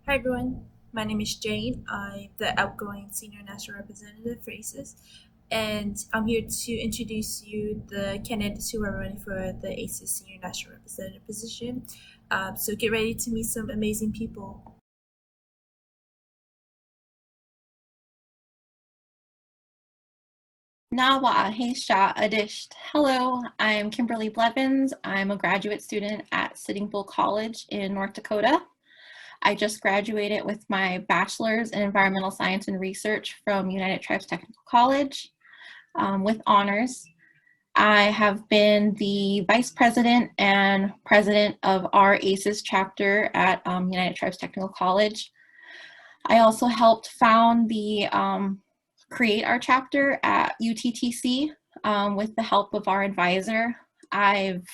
Hi everyone, my name is Jane. I'm the outgoing Senior National Representative for AISES, and I'm here to introduce you the candidates who are running for the AISES Senior National Representative position. So get ready to meet some amazing people. Nawa, hey Sha Adisht. Hello, I'm Kimberly Blevins. I'm a graduate student at Sitting Bull College in North Dakota. I just graduated with my bachelor's in environmental science and research from United Tribes Technical College with honors. I have been the vice president and president of our AISES chapter at United Tribes Technical College. I also helped found the create our chapter at UTTC with the help of our advisor. I've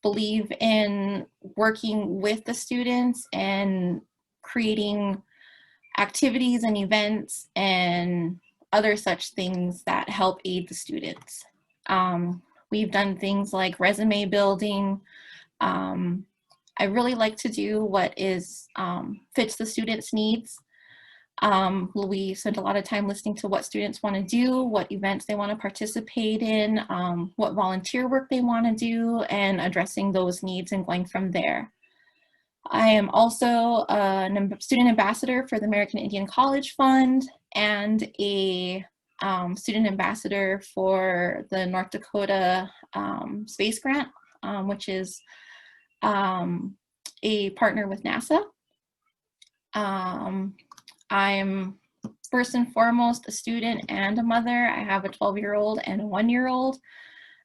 believe in working with the students and creating activities and events and other such things that help aid the students. We've done things like resume building. I really like to do what is fits the students' needs. We spend a lot of time listening to what students want to do, what events they want to participate in, what volunteer work they want to do, and addressing those needs and going from there. I am also a student ambassador for the American Indian College Fund and a student ambassador for the North Dakota Space Grant, which is a partner with NASA. I'm first and foremost a student and a mother. I have a 12-year-old and a 1-year-old.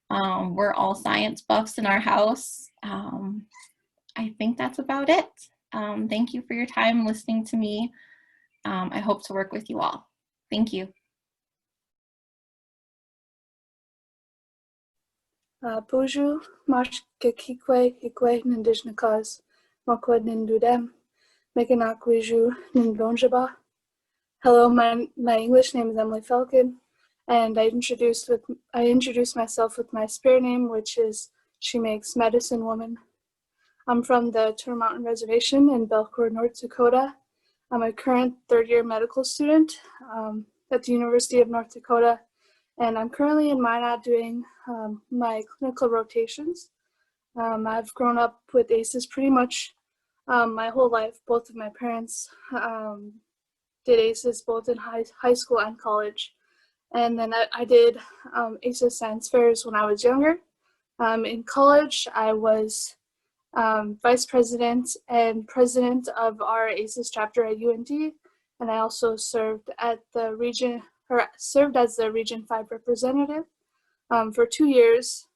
We're all science buffs in our house. I think that's about it. Thank you for your time listening to me. I hope to work with you all. Thank you. Bonjour, Marsh Kikwe, Ikwe, Nindishnakas, Makwa Nindudem, Mekanakweju, Nindonjaba. Hello, my English name is Emily Falcon, and I introduced myself with my spirit name, which is She Makes Medicine Woman. I'm from the Turtle Mountain Reservation in Belcourt, North Dakota. I'm a current third-year medical student at the University of North Dakota, and I'm currently in Minot doing my clinical rotations. I've grown up with AISES pretty much my whole life. Both of my parents did AISES both in high school and college. And then I did AISES science fairs when I was younger. In college, I was vice president and president of our AISES chapter at UND, and I also served as the Region 5 representative for 2 years.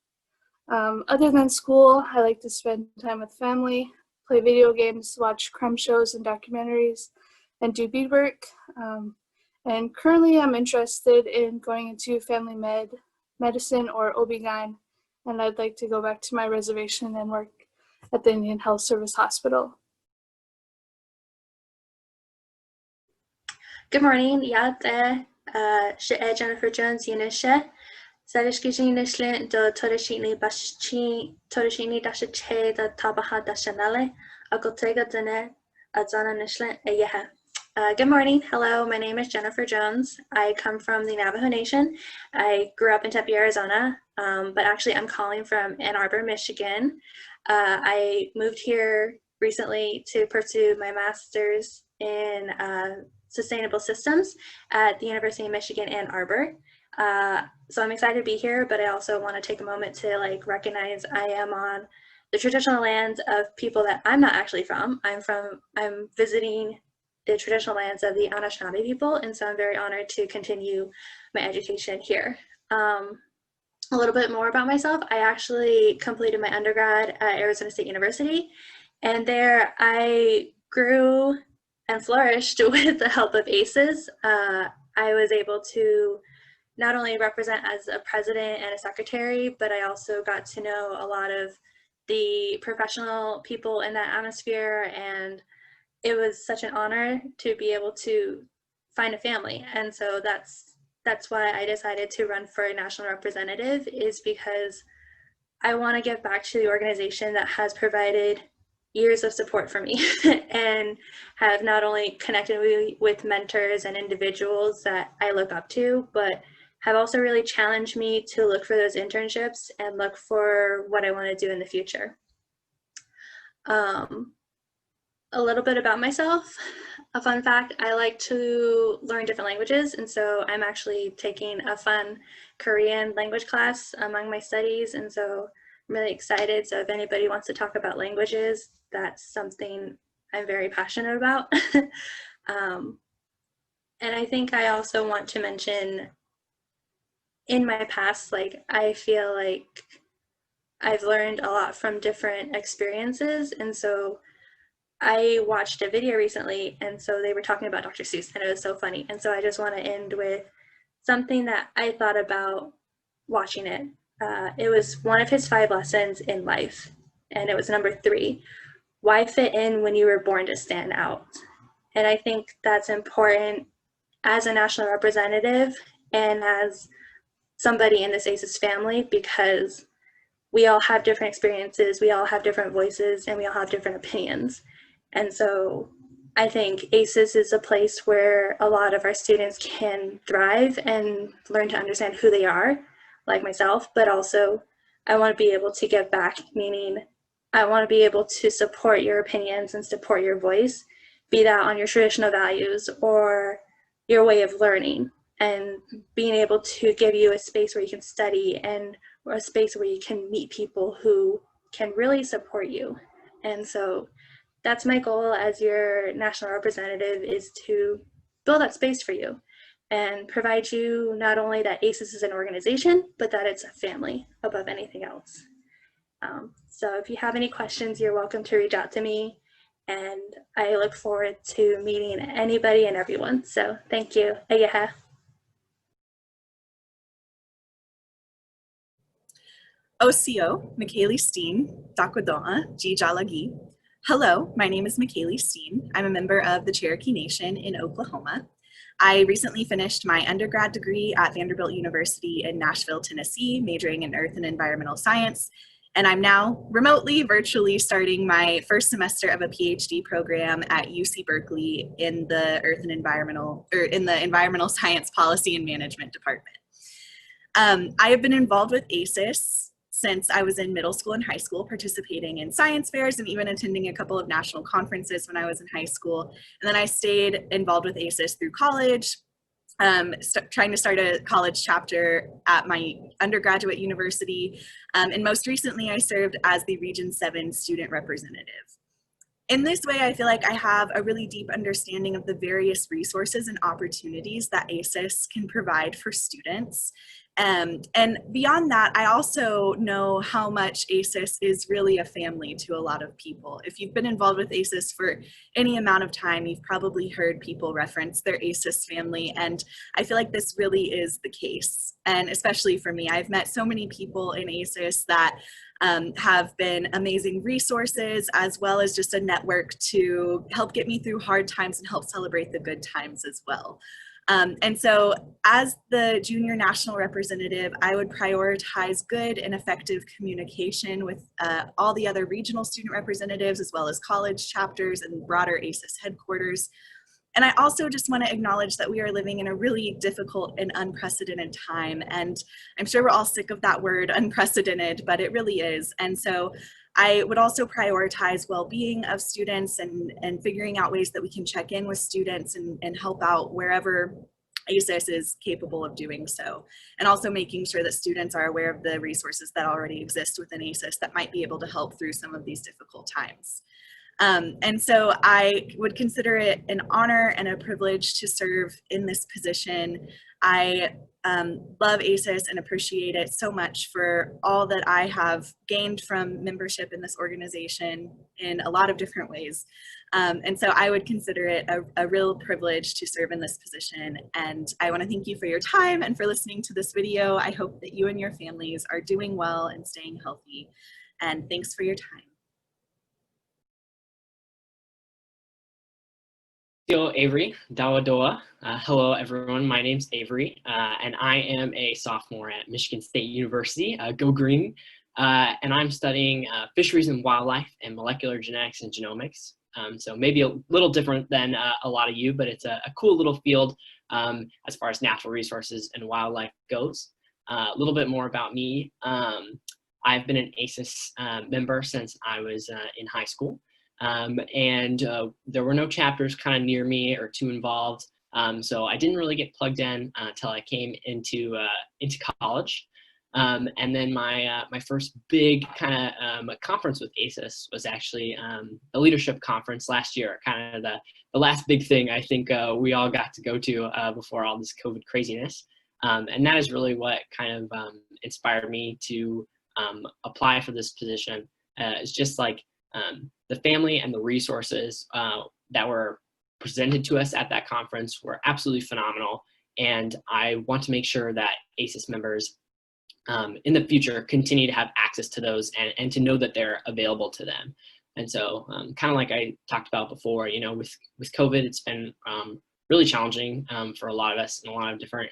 Other than school, I like to spend time with family, play video games, watch crime shows and documentaries, and do beadwork. And currently I'm interested in going into family medicine or OB-GYN, and I'd like to go back to my reservation and work at the Indian Health Service Hospital. Good morning, Jennifer Jones, Unisha. Sarishkijin Nishlin do Torishini Dasha Che the Tabaha Dashanale, Agotega Dene, Adzana Nishlin, Eyeha. Good morning. Hello, my name is Jennifer Jones. I come from the Navajo Nation. I grew up in Tempe, Arizona, but actually I'm calling from Ann Arbor, Michigan. I moved here recently to pursue my master's in sustainable systems at the University of Michigan, Ann Arbor. So I'm excited to be here, but I also want to take a moment to recognize I am on the traditional lands of people that I'm not actually from. I'm visiting the traditional lands of the Anishinaabe people, and so I'm very honored to continue my education here. A little bit more about myself. I actually completed my undergrad at Arizona State University, and there I grew and flourished with the help of AISES. I was able to not only represent as a president and a secretary, but I also got to know a lot of the professional people in that atmosphere, and it was such an honor to be able to find a family. And so that's why I decided to run for a national representative, is because I want to give back to the organization that has provided years of support for me and have not only connected me with mentors and individuals that I look up to, but have also really challenged me to look for those internships and look for what I want to do in the future. A little bit about myself. A fun fact, I like to learn different languages, and so I'm actually taking a fun Korean language class among my studies, and so I'm really excited. So if anybody wants to talk about languages, that's something I'm very passionate about. And I think I also want to mention, in my past, like, I feel like I've learned a lot from different experiences, and so I watched a video recently, and so they were talking about Dr. Seuss, and it was so funny. And so I just want to end with something that I thought about watching it. It was one of his 5 lessons in life, and it was number 3. Why fit in when you were born to stand out? And I think that's important as a national representative and as somebody in this AISES family, because we all have different experiences, we all have different voices, and we all have different opinions. And so I think AISES is a place where a lot of our students can thrive and learn to understand who they are, like myself, but also I want to be able to give back, meaning I want to be able to support your opinions and support your voice, be that on your traditional values or your way of learning, and being able to give you a space where you can study and or a space where you can meet people who can really support you. And so that's my goal as your national representative, is to build that space for you and provide you not only that AISES is an organization, but that it's a family above anything else. So if you have any questions, you're welcome to reach out to me, and I look forward to meeting anybody and everyone. So thank you. Ayaha. OCO, Michaeli Steen, Dakwadoa, Jijalagi. Hello, my name is Michaeli Steen. I'm a member of the Cherokee Nation in Oklahoma. I recently finished my undergrad degree at Vanderbilt University in Nashville, Tennessee, majoring in Earth and Environmental Science. And I'm now remotely, virtually starting my first semester of a PhD program at UC Berkeley in the Environmental Science Policy and Management Department. I have been involved with AISES since I was in middle school and high school, participating in science fairs and even attending a couple of national conferences when I was in high school. And then I stayed involved with AISES through college, trying to start a college chapter at my undergraduate university. And most recently, I served as the Region 7 student representative. In this way, I feel like I have a really deep understanding of the various resources and opportunities that AISES can provide for students. And beyond that, I also know how much AISES is really a family to a lot of people. If you've been involved with AISES for any amount of time, you've probably heard people reference their AISES family, and I feel like this really is the case. And especially for me, I've met so many people in AISES that have been amazing resources, as well as just a network to help get me through hard times and help celebrate the good times as well. And so as the junior national representative, I would prioritize good and effective communication with all the other regional student representatives, as well as college chapters and broader AISES headquarters. And I also just want to acknowledge that we are living in a really difficult and unprecedented time. And I'm sure we're all sick of that word, unprecedented, but it really is. And so I would also prioritize well-being of students and figuring out ways that we can check in with students and help out wherever AISES is capable of doing so. And also making sure that students are aware of the resources that already exist within AISES that might be able to help through some of these difficult times. And so I would consider it an honor and a privilege to serve in this position. I love AISES and appreciate it so much for all that I have gained from membership in this organization in a lot of different ways. And so I would consider it a real privilege to serve in this position. And I want to thank you for your time and for listening to this video. I hope that you and your families are doing well and staying healthy. And thanks for your time. Avery, Dawadoa. Hello, everyone. My name's Avery, and I am a sophomore at Michigan State University. Go Green. and I'm studying fisheries and wildlife and molecular genetics and genomics. So maybe a little different than a lot of you, but it's a cool little field as far as natural resources and wildlife goes. A little bit more about me. I've been an AISES member since I was in high school, and there were no chapters kind of near me or too involved, so I didn't really get plugged in until I came into college. And then my first big kind of conference with AISES was actually the leadership conference last year, kind of the last big thing I think we all got to go to before all this COVID craziness. And that is really what kind of inspired me to apply for this position. It's just like the family and the resources that were presented to us at that conference were absolutely phenomenal. And I want to make sure that AISES members in the future continue to have access to those and to know that they're available to them. And so kind of like I talked about before, you know, with COVID, it's been really challenging for a lot of us in a lot of different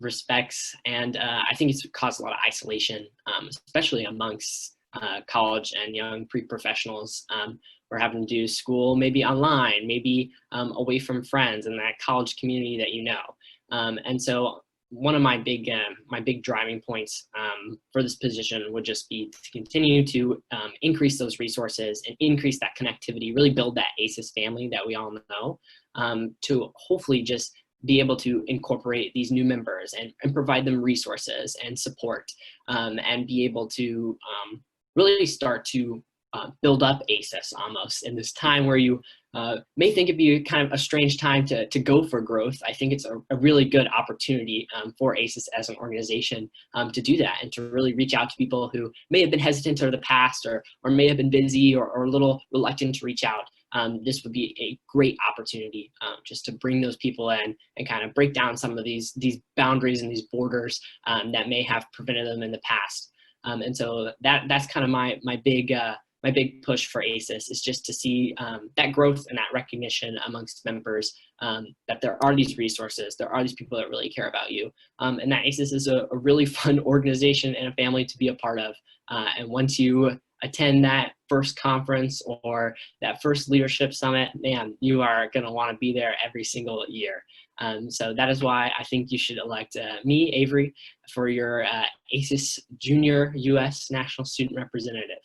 respects. And I think it's caused a lot of isolation, especially amongst college and young pre-professionals. We're having to do school maybe online, maybe away from friends and that college community that you know. And so one of my big driving points for this position would just be to continue to increase those resources and increase that connectivity, really build that AISES family that we all know, to hopefully just be able to incorporate these new members and provide them resources and support, and be able to really start to build up AISES almost in this time where you may think it'd be kind of a strange time to go for growth. I think it's a really good opportunity for AISES as an organization to do that and to really reach out to people who may have been hesitant in the past or may have been busy or a little reluctant to reach out. This would be a great opportunity just to bring those people in and kind of break down some of these boundaries and these borders that may have prevented them in the past. And so that's kind of my big push for AISES is just to see that growth and that recognition amongst members, that there are these resources, there are these people that really care about you, and that AISES is a really fun organization and a family to be a part of. And once you attend that first conference or that first leadership summit, man, you are going to want to be there every single year. So that is why I think you should elect me, Avery, for your AISES Junior U.S. National Student Representative.